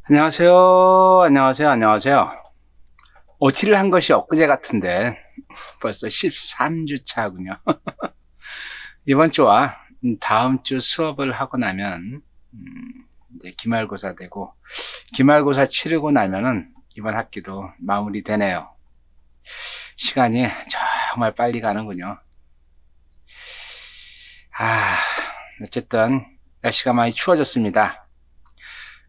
안녕하세요. 안녕하세요. 안녕하세요. OT를 한 것이 엊그제 같은데 벌써 13주 차군요. 이번 주와 다음 주 수업을 하고 나면 이제 기말고사 되고, 기말고사 치르고 나면은 이번 학기도 마무리되네요. 시간이 정말 빨리 가는군요. 어쨌든 날씨가 많이 추워졌습니다.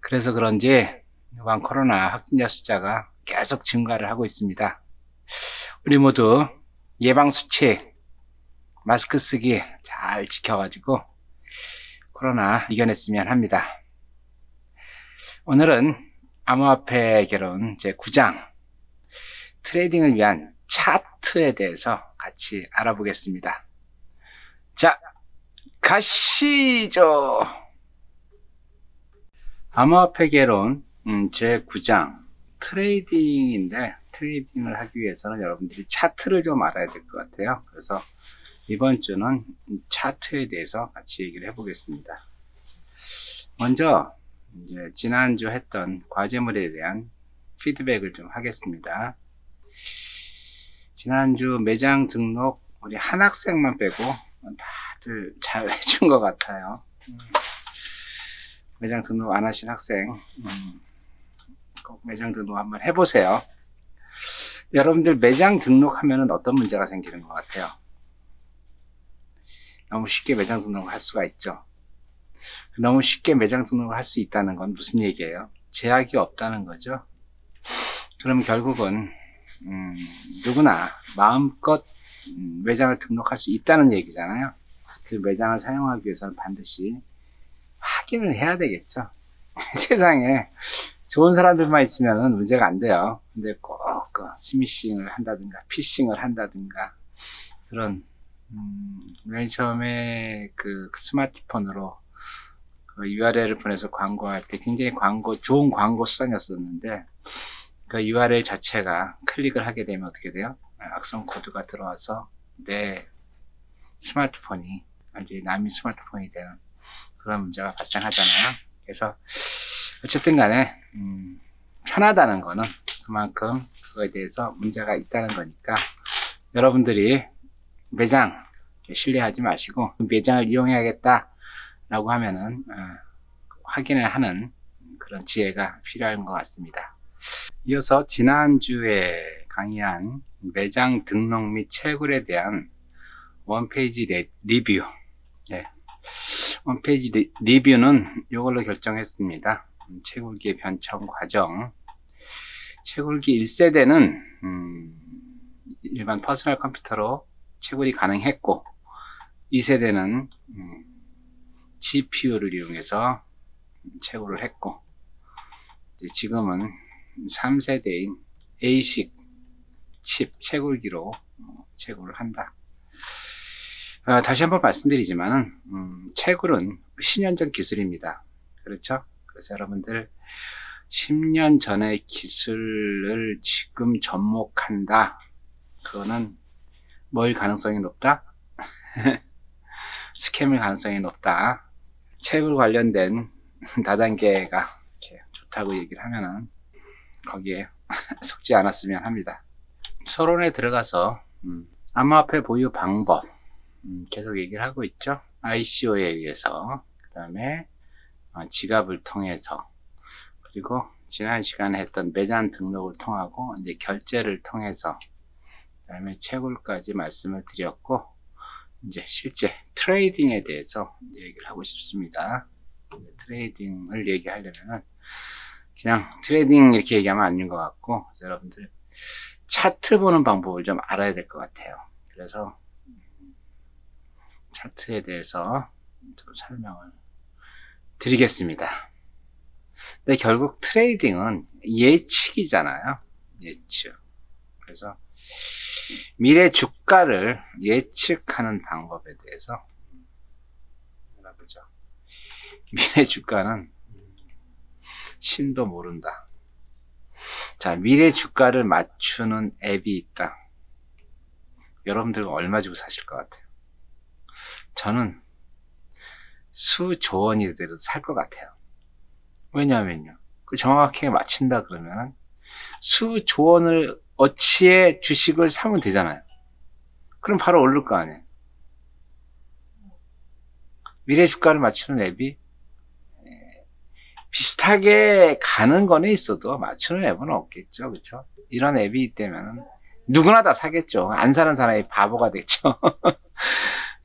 그래서 그런지 이번 코로나 확진자 숫자가 계속 증가를 하고 있습니다. 우리 모두 예방수칙, 마스크 쓰기 잘 지켜가지고 코로나 이겨냈으면 합니다. 오늘은 암호화폐 개론 제9장 트레이딩을 위한 차트에 대해서 같이 알아보겠습니다. 자, 가시죠. 암호화폐 개론 제9장 트레이딩인데, 트레이딩을 하기 위해서는 여러분들이 차트를 좀 알아야 될 것 같아요. 그래서 이번 주는 차트에 대해서 같이 얘기를 해보겠습니다. 먼저 이제 지난주 했던 과제물에 대한 피드백을 좀 하겠습니다. 지난주 매장 등록 우리 한 학생만 빼고 다들 잘 해준 것 같아요. 매장 등록 안 하신 학생 꼭 매장 등록 한번 해보세요. 여러분들 매장 등록하면 어떤 문제가 생기는 것 같아요? 너무 쉽게 매장 등록을 할 수가 있죠. 너무 쉽게 매장 등록을 할 수 있다는 건 무슨 얘기예요? 제약이 없다는 거죠. 그럼 결국은 누구나 마음껏 매장을 등록할 수 있다는 얘기잖아요. 그 매장을 사용하기 위해서는 반드시 확인을 해야 되겠죠. 세상에 좋은 사람들만 있으면 문제가 안 돼요. 근데 꼭 스미싱을 한다든가 피싱을 한다든가 그런 맨 처음에 그 스마트폰으로 그 URL을 보내서 광고할 때 굉장히 좋은 광고 수단이었었는데, 그 URL 자체가 클릭을 하게 되면 어떻게 돼요? 악성 코드가 들어와서 내 스마트폰이 이제 남의 스마트폰이 되는 그런 문제가 발생하잖아요. 그래서 어쨌든 간에 편하다는 거는 그만큼 그거에 대해서 문제가 있다는 거니까, 여러분들이 매장 신뢰하지 마시고 매장을 이용해야겠다 라고 하면은 확인을 하는 그런 지혜가 필요한 것 같습니다. 이어서 지난주에 강의한 매장 등록 및 채굴에 대한 원페이지 리뷰, 원페이지 리뷰는 이걸로 결정했습니다. 채굴기의 변청 과정. 채굴기 1세대는 일반 퍼스널 컴퓨터로 채굴이 가능했고, 2세대는 GPU를 이용해서 채굴을 했고, 지금은 3세대인 ASIC 칩 채굴기로 채굴을 한다. 다시 한번 말씀드리지만 채굴은 10년 전 기술입니다. 그렇죠? 그래서 여러분들 10년 전의 기술을 지금 접목한다. 그거는 뭐일 가능성이 높다? 스캠일 가능성이 높다. 채굴 관련된 다단계가 이렇게 좋다고 얘기를 하면은 거기에 속지 않았으면 합니다. 서론에 들어가서 암호화폐 보유 방법 계속 얘기를 하고 있죠. ICO에 의해서, 그 다음에 지갑을 통해서, 그리고 지난 시간에 했던 매장 등록을 통하고 이제 결제를 통해서, 그 다음에 채굴까지 말씀을 드렸고, 이제 실제 트레이딩에 대해서 얘기를 하고 싶습니다. 트레이딩을 얘기하려면은 그냥 트레이딩 이렇게 얘기하면 아닌 것 같고, 여러분들 차트 보는 방법을 좀 알아야 될 것 같아요. 그래서 차트에 대해서 좀 설명을 드리겠습니다. 근데 결국 트레이딩은 예측이잖아요. 예측. 그래서 미래 주가를 예측하는 방법에 대해서 알아보죠. 미래 주가는 신도 모른다. 자, 미래 주가를 맞추는 앱이 있다. 여러분들은 얼마 주고 사실 것 같아요? 저는 수조 원이 돼도 살 것 같아요. 왜냐하면요, 그 정확하게 맞춘다 그러면 수조 원을 어치의 주식을 사면 되잖아요. 그럼 바로 오를 거 아니에요. 미래 주가를 맞추는 앱이 비슷하게 가는 거는 있어도 맞추는 앱은 없겠죠. 그렇죠? 이런 앱이 있다면 누구나 다 사겠죠. 안 사는 사람이 바보가 되겠죠.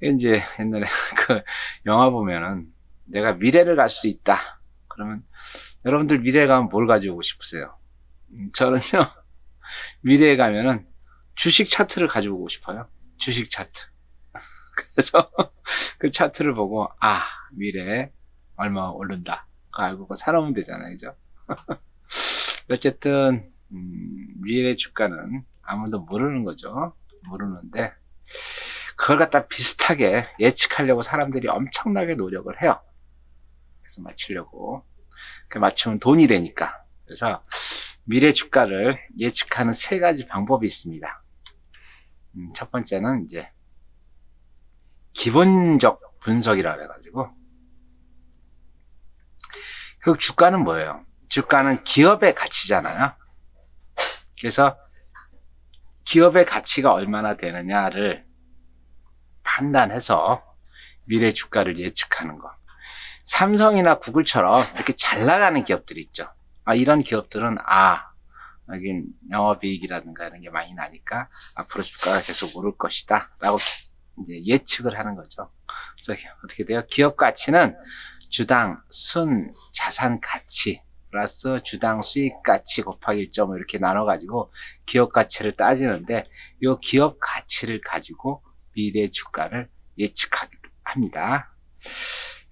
이제 옛날에 그 영화 보면은 내가 미래를 갈 수 있다. 그러면 여러분들 미래에 가면 뭘 가지고 싶으세요? 저는요, 미래에 가면은 주식 차트를 가지고 오고 싶어요. 주식 차트. 그래서 그 차트를 보고, 아, 미래에 얼마 오른다. 알고 그거 사놓으면 되잖아요. 그죠? 어쨌든, 미래 주가는 아무도 모르는 거죠. 모르는데, 그걸 갖다 비슷하게 예측하려고 사람들이 엄청나게 노력을 해요. 그래서 맞추려고. 맞추면 돈이 되니까. 그래서 미래 주가를 예측하는 3가지 방법이 있습니다. 첫 번째는 이제 기본적 분석이라 그래가지고, 결국 주가는 뭐예요? 주가는 기업의 가치잖아요. 그래서 기업의 가치가 얼마나 되느냐를 판단해서 미래 주가를 예측하는 거. 삼성이나 구글처럼 이렇게 잘 나가는 기업들이 있죠. 이런 기업들은 여긴 영업이익이라든가 이런 게 많이 나니까 앞으로 주가가 계속 오를 것이다 라고 이제 예측을 하는 거죠. 그래서 어떻게 돼요? 기업 가치는 주당 순 자산 가치 플러스 주당 수익 가치 곱하기 1.5 이렇게 나눠 가지고 기업 가치를 따지는데, 이 기업 가치를 가지고 미래 주가를 예측하기도 합니다.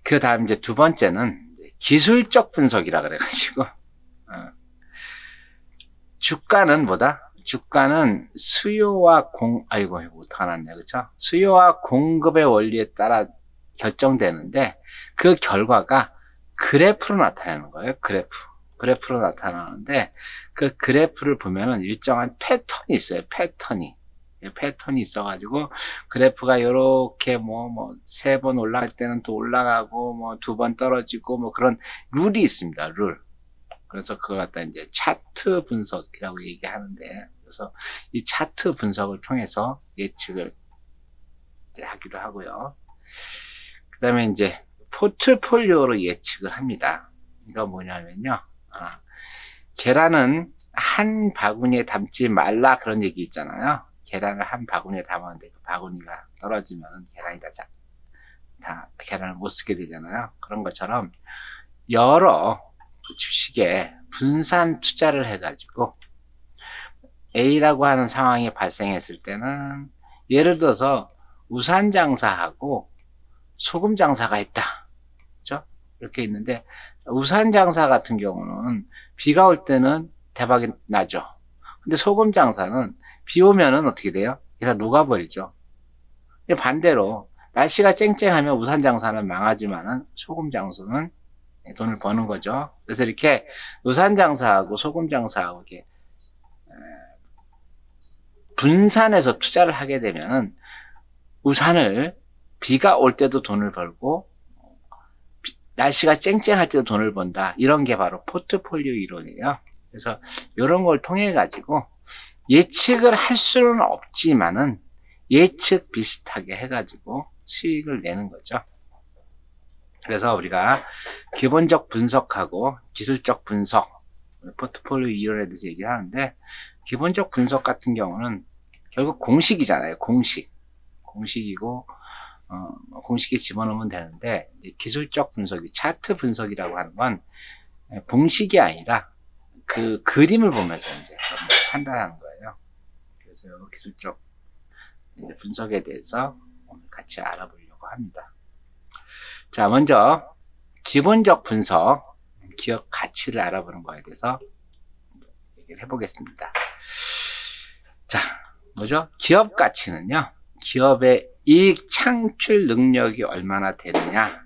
그 다음 이제 두 번째는 기술적 분석이라 그래가지고, 주가는 뭐다? 주가는 수요와 어떡하났네, 그쵸? 수요와 공급의 원리에 따라 결정되는데, 그 결과가 그래프로 나타나는 거예요. 그래프로 나타나는데, 그 그래프를 보면은 일정한 패턴이 있어요. 패턴이 있어가지고, 그래프가 요렇게 3번 올라갈 때는 또 올라가고, 2번 떨어지고, 그런 룰이 있습니다. 룰. 그래서 그걸 갖다 이제 차트 분석이라고 얘기하는데, 그래서 이 차트 분석을 통해서 예측을 이제 하기도 하고요. 그 다음에 이제 포트폴리오로 예측을 합니다. 이거 뭐냐면요. 계란은 한 바구니에 담지 말라 그런 얘기 있잖아요. 계란을 한 바구니에 담았는데 그 바구니가 떨어지면 계란이 다 계란을 못 쓰게 되잖아요. 그런 것처럼 여러 주식에 분산 투자를 해가지고 A라고 하는 상황이 발생했을 때는, 예를 들어서 우산 장사하고 소금 장사가 있다. 그렇죠? 이렇게 있는데, 우산 장사 같은 경우는 비가 올 때는 대박이 나죠. 근데 소금 장사는 비 오면은 어떻게 돼요? 다 녹아버리죠. 반대로 날씨가 쨍쨍하면 우산 장사는 망하지만은 소금 장사는 돈을 버는 거죠. 그래서 이렇게 우산 장사하고 소금 장사하고 이렇게 분산해서 투자를 하게 되면은 우산을 비가 올 때도 돈을 벌고 날씨가 쨍쨍할 때도 돈을 번다. 이런 게 바로 포트폴리오 이론이에요. 그래서 이런 걸 통해 가지고 예측을 할 수는 없지만은 예측 비슷하게 해가지고 수익을 내는 거죠. 그래서 우리가 기본적 분석하고 기술적 분석, 포트폴리오 이론에 대해서 얘기를 하는데, 기본적 분석 같은 경우는 결국 공식이잖아요. 공식이고 공식에 집어넣으면 되는데, 기술적 분석이 차트 분석이라고 하는 건 공식이 아니라 그 그림을 보면서 이제 판단하는 거예요. 그래서 기술적 분석에 대해서 오늘 같이 알아보려고 합니다. 자, 먼저 기본적 분석, 기업 가치를 알아보는 거에 대해서 얘기를 해보겠습니다. 자, 뭐죠? 기업 가치는요, 기업의 이익 창출 능력이 얼마나 되느냐,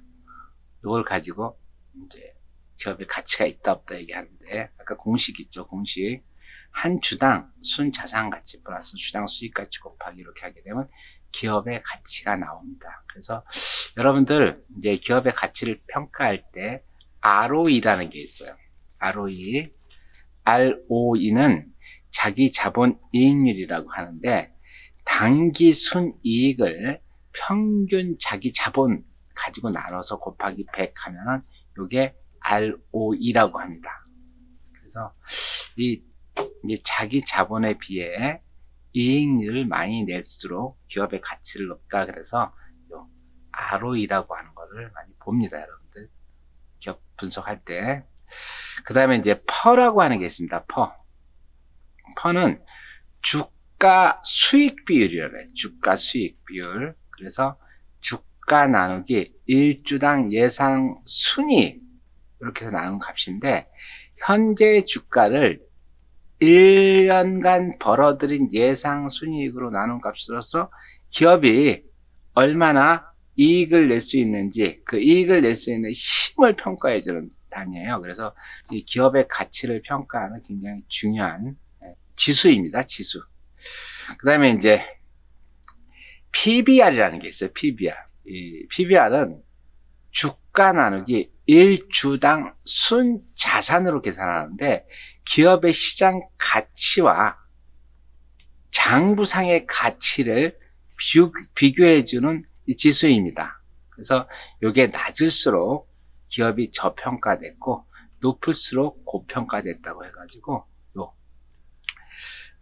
이걸 가지고 이제 기업의 가치가 있다 없다 얘기하는데, 아까 공식 있죠, 공식. 한 주당 순자산 가치 플러스 주당 수익 가치 곱하기 이렇게 하게 되면 기업의 가치가 나옵니다. 그래서 여러분들 이제 기업의 가치를 평가할 때 ROE라는 게 있어요. ROE. ROE는 자기 자본 이익률이라고 하는데, 단기 순이익을 평균 자기 자본 가지고 나눠서 곱하기 100 하면은 요게 ROE라고 합니다. 그래서 이 자기 자본에 비해 이익률을 많이 낼수록 기업의 가치를 높다. 그래서 요 ROE라고 하는 거를 많이 봅니다, 여러분들. 기업 분석할 때. 그 다음에 이제 퍼라고 하는 게 있습니다. 퍼는 주가 수익 비율이라고 해요. 주가 수익 비율. 그래서 주가 나누기 1주당 예상 순이익, 이렇게 해서 나눈 값인데, 현재 주가를 1년간 벌어들인 예상 순이익으로 나눈 값으로서 기업이 얼마나 이익을 낼 수 있는지, 그 이익을 낼 수 있는 힘을 평가해주는 단위예요. 그래서 이 기업의 가치를 평가하는 굉장히 중요한 지수입니다. 지수. 그 다음에 이제 PBR이라는 게 있어요. PBR. 이 PBR은 주가 나누기 1주당 순자산으로 계산하는데, 기업의 시장 가치와 장부상의 가치를 비교해주는 이 지수입니다. 그래서 이게 낮을수록 기업이 저평가됐고, 높을수록 고평가됐다고 해가지고,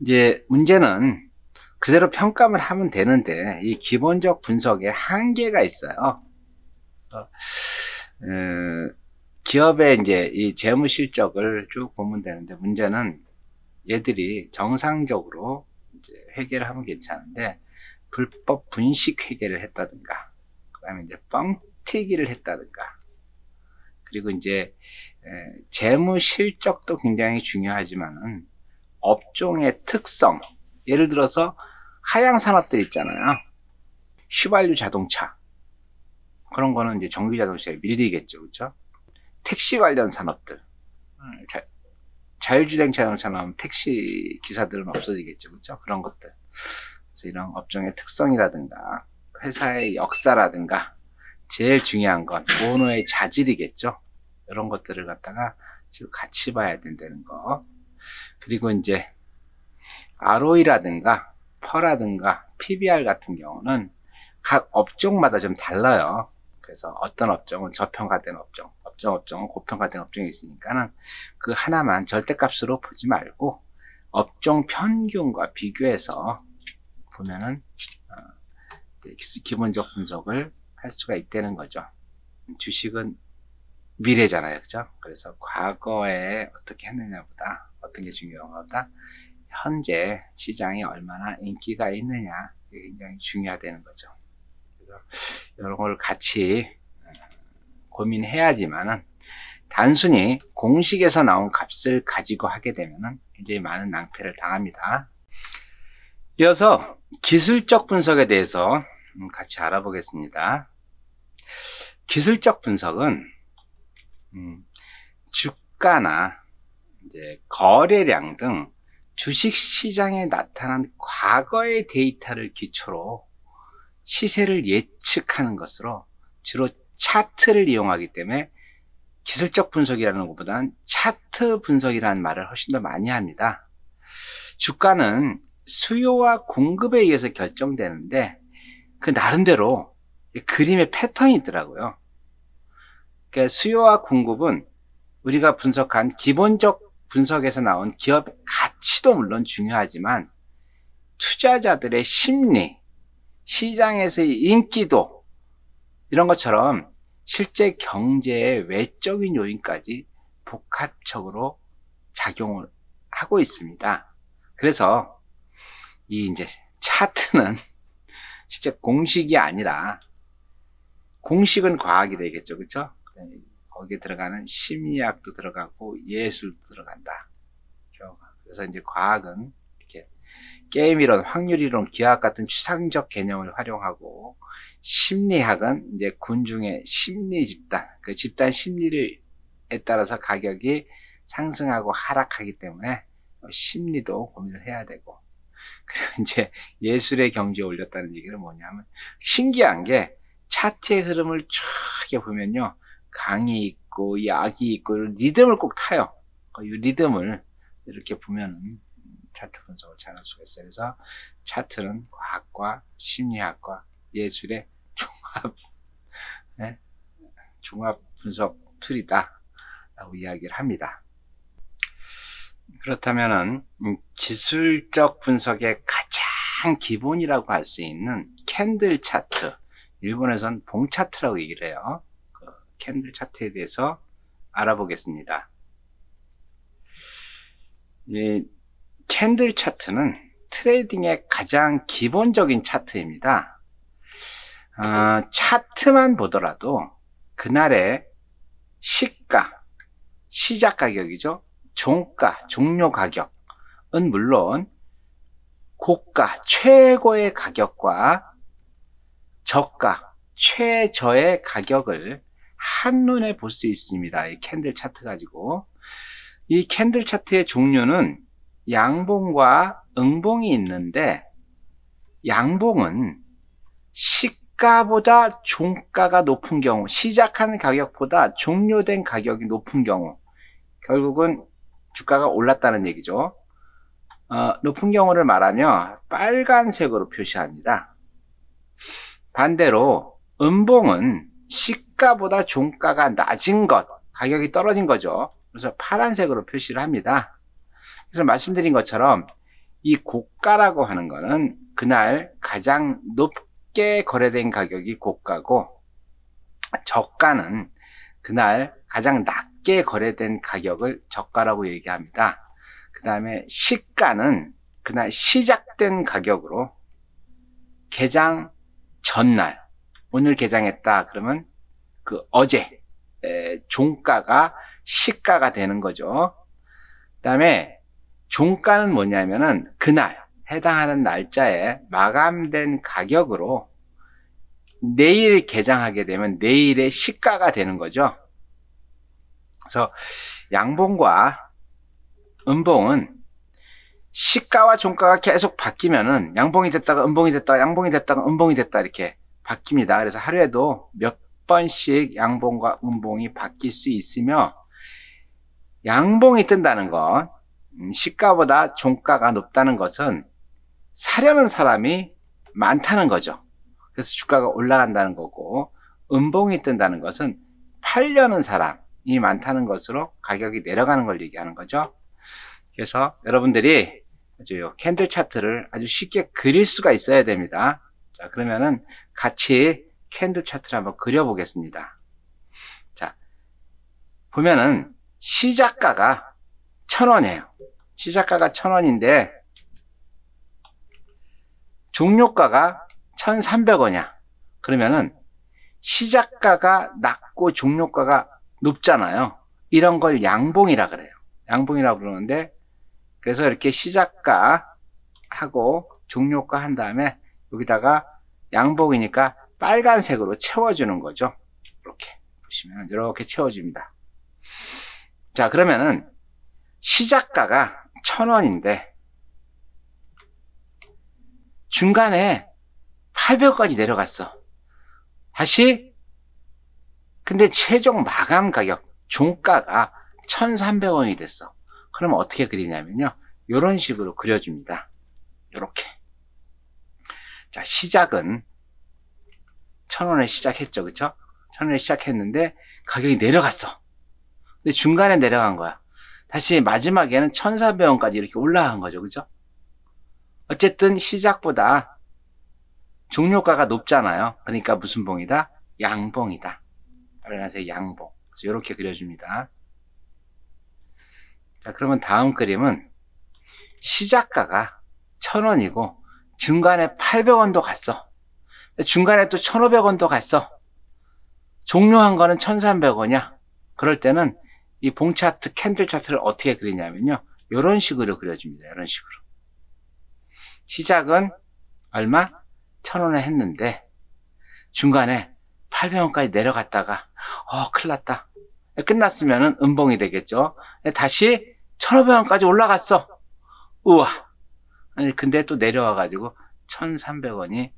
이제 문제는 그대로 평가만 하면 되는데, 이 기본적 분석에 한계가 있어요. 기업의 이제 이 재무 실적을 쭉 보면 되는데, 문제는 얘들이 정상적으로 이제 회계를 하면 괜찮은데, 불법 분식 회계를 했다든가, 그 다음에 이제 뻥튀기를 했다든가, 그리고 이제 재무 실적도 굉장히 중요하지만은 업종의 특성, 예를 들어서 하향 산업들 있잖아요. 휘발유 자동차, 그런 거는 이제 전기 자동차에 밀리겠죠, 그렇죠? 택시 관련 산업들, 자율주행 자동차 나오면 택시 기사들은 없어지겠죠, 그렇죠? 그런 것들. 그래서 이런 업종의 특성이라든가 회사의 역사라든가, 제일 중요한 건 오너의 자질이겠죠. 이런 것들을 갖다가 지금 같이 봐야 된다는 거. 그리고 이제 ROE라든가 퍼라든가 PBR 같은 경우는 각 업종마다 좀 달라요. 그래서 어떤 업종은 저평가된 업종, 업종은 고평가된 업종이 있으니까는 그 하나만 절대값으로 보지 말고 업종 평균과 비교해서 보면은 기본적 분석을 할 수가 있다는 거죠. 주식은 미래잖아요, 그죠? 그래서 과거에 어떻게 했느냐보다, 어떤 게 중요한가 보다 현재 시장이 얼마나 인기가 있느냐, 이게 굉장히 중요하다는 거죠. 그래서 이런 걸 같이 고민해야지만은, 단순히 공식에서 나온 값을 가지고 하게 되면은 굉장히 많은 낭패를 당합니다. 이어서 기술적 분석에 대해서 같이 알아보겠습니다. 기술적 분석은 주가나 이제 거래량 등 주식 시장에 나타난 과거의 데이터를 기초로 시세를 예측하는 것으로 주로 차트를 이용하기 때문에, 기술적 분석이라는 것보다는 차트 분석이라는 말을 훨씬 더 많이 합니다. 주가는 수요와 공급에 의해서 결정되는데, 그 나름대로 그림의 패턴이 있더라고요. 그러니까 수요와 공급은 우리가 분석한 기본적 분석에서 나온 기업의 가치도 물론 중요하지만, 투자자들의 심리, 시장에서의 인기도, 이런 것처럼 실제 경제의 외적인 요인까지 복합적으로 작용을 하고 있습니다. 그래서 이 이제 차트는 실제 공식이 아니라, 공식은 과학이 되겠죠, 그렇죠? 거기에 들어가는 심리학도 들어가고 예술도 들어간다. 그래서 이제 과학은 이렇게 게임이론, 확률이론, 기하학 같은 추상적 개념을 활용하고, 심리학은 이제 군중의 심리 집단, 그 집단 심리에 따라서 가격이 상승하고 하락하기 때문에 심리도 고민을 해야 되고, 그리고 이제 예술의 경지에 올렸다는 얘기는 뭐냐면, 신기한 게 차트의 흐름을 쫙 보면요, 강이 있고 약이 있고 리듬을 꼭 타요. 이 리듬을 이렇게 보면은 차트 분석을 잘 할 수가 있어요. 그래서 차트는 과학과 심리학과 예술의 종합 분석 툴이다 라고 이야기를 합니다. 그렇다면은 기술적 분석의 가장 기본이라고 할 수 있는 캔들 차트, 일본에선 봉 차트라고 얘기를 해요. 그 캔들 차트에 대해서 알아보겠습니다. 이 캔들 차트는 트레이딩의 가장 기본적인 차트입니다. 차트만 보더라도 그날의 시가, 시작 가격이죠. 종가, 종료 가격은 물론 고가, 최고의 가격과 저가, 최저의 가격을 한눈에 볼 수 있습니다. 이 캔들 차트 가지고. 이 캔들 차트의 종류는 양봉과 음봉이 있는데, 양봉은 시가보다 종가가 높은 경우, 시작한 가격보다 종료된 가격이 높은 경우, 결국은 주가가 올랐다는 얘기죠. 높은 경우를 말하며 빨간색으로 표시합니다. 반대로 음봉은 시가보다 종가가 낮은 것, 가격이 떨어진 거죠. 그래서 파란색으로 표시를 합니다. 그래서 말씀드린 것처럼 이 고가라고 하는 거는 그날 가장 높게 거래된 가격이 고가고, 저가는 그날 가장 낮게 거래된 가격을 저가라고 얘기합니다. 그 다음에 시가는 그날 시작된 가격으로 개장 전날, 오늘 개장했다 그러면 그 어제 종가가 시가가 되는 거죠. 그 다음에 종가는 뭐냐면은 그날 해당하는 날짜에 마감된 가격으로 내일 개장하게 되면 내일의 시가가 되는 거죠. 그래서 양봉과 음봉은 시가와 종가가 계속 바뀌면은 양봉이 됐다가 음봉이 됐다가 양봉이 됐다가 음봉이 됐다 이렇게 바뀝니다. 그래서 하루에도 몇 번씩 양봉과 음봉이 바뀔 수 있으며, 양봉이 뜬다는 건 시가보다 종가가 높다는 것은 사려는 사람이 많다는 거죠. 그래서 주가가 올라간다는 거고, 음봉이 뜬다는 것은 팔려는 사람이 많다는 것으로 가격이 내려가는 걸 얘기하는 거죠. 그래서 여러분들이 아주 캔들 차트를 아주 쉽게 그릴 수가 있어야 됩니다. 자, 그러면은 같이 캔들 차트를 한번 그려보겠습니다. 자, 보면은 시작가가 1,000원이에요. 시작가가 1,000원인데 종료가가 1,300원이야. 그러면은 시작가가 낮고 종료가가 높잖아요. 이런 걸 양봉이라 그래요. 양봉이라고 그러는데, 그래서 이렇게 시작가 하고 종료가 한 다음에 여기다가 양봉이니까 빨간색으로 채워주는 거죠. 이렇게 보시면 이렇게 채워줍니다. 자, 그러면은 시작가가 1,000원인데 중간에 800원까지 내려갔어. 다시 근데 최종 마감 가격 종가가 1,300원이 됐어. 그럼 어떻게 그리냐면요, 이런 식으로 그려줍니다. 이렇게. 자, 시작은 1,000원에 시작했죠, 그쵸? 1,000원에 시작했는데 가격이 내려갔어. 근데 중간에 내려간 거야. 다시 마지막에는 1,400원까지 이렇게 올라간 거죠, 그죠? 어쨌든 시작보다 종료가가 높잖아요. 그러니까 무슨 봉이다? 양봉이다. 빨간색 양봉. 그래서 이렇게 그려줍니다. 자, 그러면 다음 그림은 시작가가 1,000원이고 중간에 800원도 갔어. 중간에 또 1,500원도 갔어. 종료한 거는 1,300원이야. 그럴 때는 이 봉 차트, 캔들 차트를 어떻게 그리냐면요, 이런 식으로 그려줍니다. 이런 식으로. 시작은 얼마? 1,000원에 했는데 중간에 800원까지 내려갔다가 큰일 났다. 끝났으면은 음봉이 되겠죠. 다시 1,500원까지 올라갔어. 우와. 아니, 근데 또 내려와가지고 1,300원이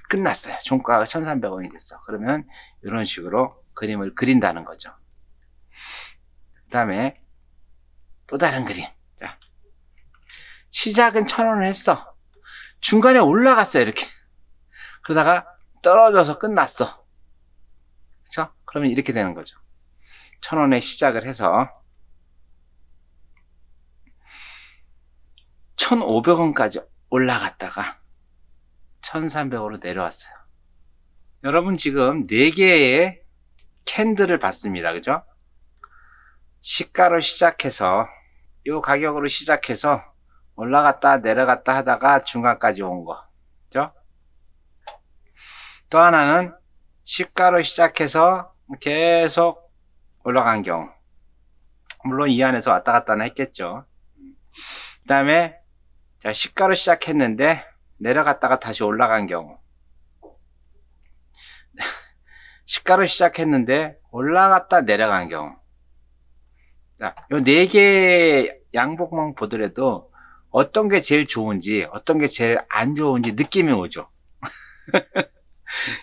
끝났어요. 종가가 1,300원이 됐어. 그러면 이런 식으로 그림을 그린다는 거죠. 그 다음에 또 다른 그림. 자, 시작은 1,000원을 했어. 중간에 올라갔어요, 이렇게. 그러다가 떨어져서 끝났어. 그쵸? 그러면 이렇게 되는 거죠. 1,000원에 시작을 해서 1,500원까지 올라갔다가 1,300원으로 내려왔어요. 여러분 지금 4개의 캔들을 봤습니다. 그죠? 시가로 시작해서 이 가격으로 시작해서 올라갔다 내려갔다 하다가 중간까지 온 거. 그죠? 또 하나는 시가로 시작해서 계속 올라간 경우. 물론 이 안에서 왔다 갔다는 했겠죠. 그 다음에 자, 시가로 시작했는데 내려갔다가 다시 올라간 경우. 시가로 시작했는데 올라갔다 내려간 경우. 자, 요 4개의 양봉만 보더라도 어떤 게 제일 좋은지 어떤 게 제일 안 좋은지 느낌이 오죠.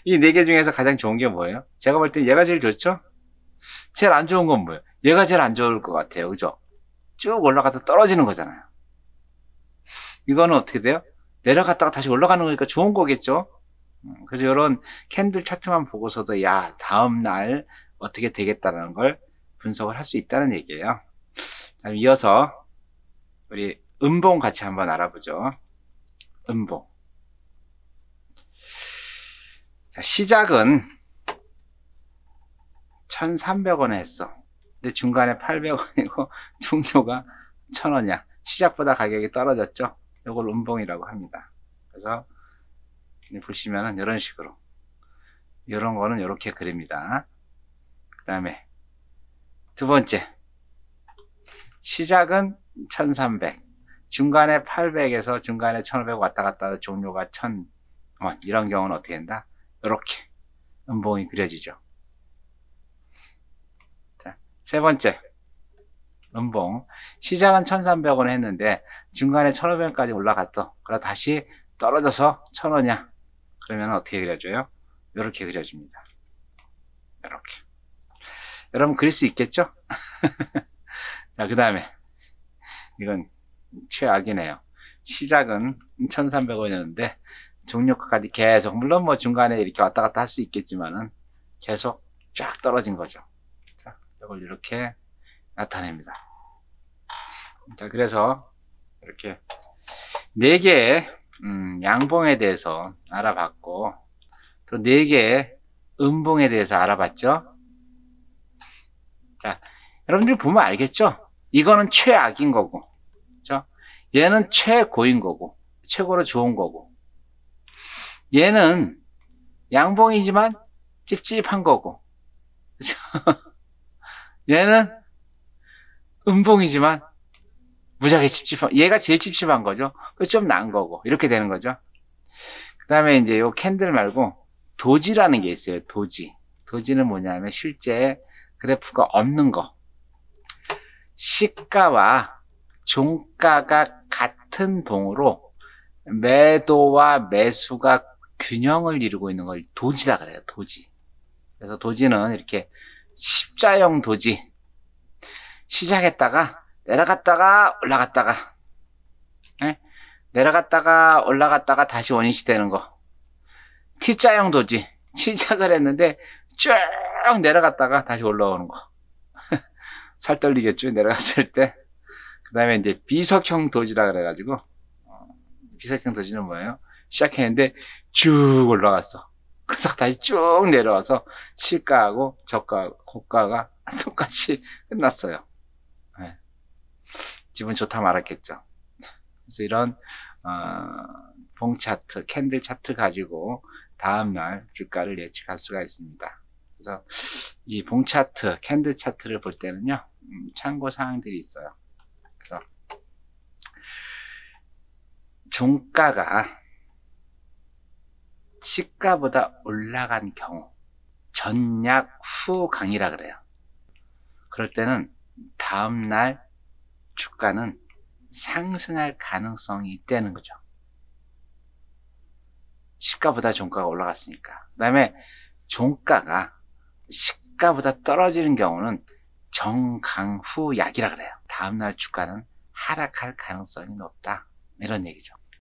이 4개 중에서 가장 좋은 게 뭐예요? 제가 볼 때 얘가 제일 좋죠? 제일 안 좋은 건 뭐예요? 얘가 제일 안 좋을 것 같아요. 그죠? 쭉 올라가다 떨어지는 거잖아요. 이거는 어떻게 돼요? 내려갔다가 다시 올라가는 거니까 좋은 거겠죠? 그래서 이런 캔들 차트만 보고서도 야, 다음날 어떻게 되겠다는 걸 분석을 할 수 있다는 얘기예요. 자, 이어서 우리 음봉 같이 한번 알아보죠. 음봉. 자, 시작은 1,300원에 했어. 근데 중간에 800원이고 종료가 1,000원이야. 시작보다 가격이 떨어졌죠. 이걸 음봉이라고 합니다. 그래서 보시면은 이런 식으로 이런 거는 이렇게 그립니다. 그 다음에 두 번째 시작은 1,300 중간에 800에서 중간에 1,500 왔다 갔다 하다 종료가 1,000 이런 경우는 어떻게 된다? 이렇게 음봉이 그려지죠. 자, 세 번째 음봉. 시작은 1,300원 했는데 중간에 1,500원까지 올라갔어. 그러다 다시 떨어져서 1,000원이야. 그러면 어떻게 그려줘요? 이렇게 그려줍니다. 이렇게. 여러분 그릴 수 있겠죠? 자, 그 다음에 이건 최악이네요. 시작은 1,300원이었는데 종료가까지 계속, 물론 뭐 중간에 이렇게 왔다 갔다 할 수 있겠지만은 계속 쫙 떨어진 거죠. 자, 이걸 이렇게 나타냅니다. 자, 그래서 이렇게 4개의 양봉에 대해서 알아봤고 또 4개의 음봉에 대해서 알아봤죠. 자, 여러분들이 보면 알겠죠? 이거는 최악인 거고, 그렇죠? 얘는 최고인 거고, 최고로 좋은 거고, 얘는 양봉이지만 찝찝한 거고, 그렇죠? 얘는 음봉이지만 무지하게 찝찝한, 얘가 제일 찝찝한 거죠. 좀 나은 거고, 이렇게 되는 거죠. 그 다음에 이제 요 캔들 말고 도지라는 게 있어요. 도지. 도지는 뭐냐면 실제 그래프가 없는 거. 시가와 종가가 같은 봉으로 매도와 매수가 균형을 이루고 있는 걸 도지라 그래요. 도지. 그래서 도지는 이렇게 십자형 도지. 시작했다가 내려갔다가 올라갔다가, 네? 내려갔다가 올라갔다가 다시 원위치 되는 거. T자형 도지. 시작을 했는데 쭉 내려갔다가 다시 올라오는 거. 살 떨리겠죠, 내려갔을 때. 그 다음에 이제 비석형 도지라 그래가지고, 비석형 도지는 뭐예요? 시작했는데 쭉 올라갔어. 그래서 다시 쭉 내려와서 시가하고 저가, 고가가 똑같이 끝났어요. 네. 기분 좋다 말았겠죠. 그래서 이런 봉 차트, 캔들 차트 가지고 다음날 주가를 예측할 수가 있습니다. 그래서 이 봉 차트, 캔들 차트를 볼 때는요, 참고 사항들이 있어요. 그래서 종가가 시가보다 올라간 경우, 전약 후 강이라 그래요. 그럴 때는 다음날 주가는 상승할 가능성이 있다는 거죠. 시가보다 종가가 올라갔으니까. 그 다음에 종가가 시가보다 떨어지는 경우는 정강후 약이라 그래요. 다음날 주가는 하락할 가능성이 높다. 이런 얘기죠.